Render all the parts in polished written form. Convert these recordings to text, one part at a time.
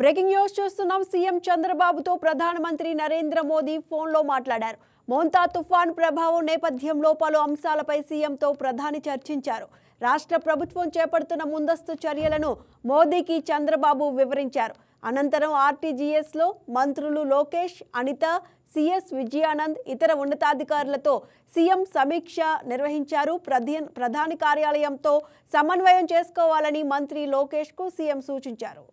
Breaking news చూస్తున్నాం. CM చంద్రబాబుతో ప్రధానమంత్రి నరేంద్ర మోదీ ఫోన్లో మాట్లాడారు. మోంతా తుఫాన్ ప్రభావం నేపథ్యంలో పలు అంశాలపై సీఎంతో ప్రధాని చర్చించారు. రాష్ట్ర ప్రభుత్వం చేపడుతున్న ముందస్తు చర్యలను మోదీకి చంద్రబాబు వివరించారు. అనంతరం ఆర్టీజీఎస్లో మంత్రులు లోకేష్, అనిత, సిఎస్ విజయానంద్, ఇతర ఉన్నతాధికారులతో సీఎం సమీక్ష నిర్వహించారు. ప్రధాని కార్యాలయంతో సమన్వయం చేసుకోవాలని మంత్రి లోకేష్కు సీఎం సూచించారు.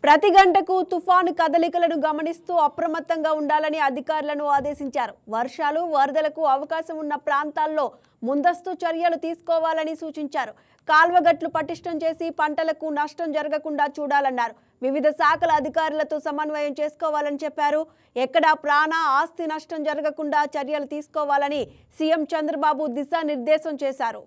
ప్రతి గంటకు తుఫాను కదలికలను గమనిస్తూ అప్రమత్తంగా ఉండాలని అధికారులను ఆదేశించారు. వర్షాలు, వరదలకు అవకాశం ఉన్న ప్రాంతాల్లో ముందస్తు చర్యలు తీసుకోవాలని సూచించారు. కాల్వగట్లు పటిష్టం చేసి పంటలకు నష్టం జరగకుండా చూడాలన్నారు. వివిధ శాఖల అధికారులతో సమన్వయం చేసుకోవాలని చెప్పారు. ఎక్కడా ప్రాణ, ఆస్తి నష్టం జరగకుండా చర్యలు తీసుకోవాలని సీఎం చంద్రబాబు దిశానిర్దేశం చేశారు.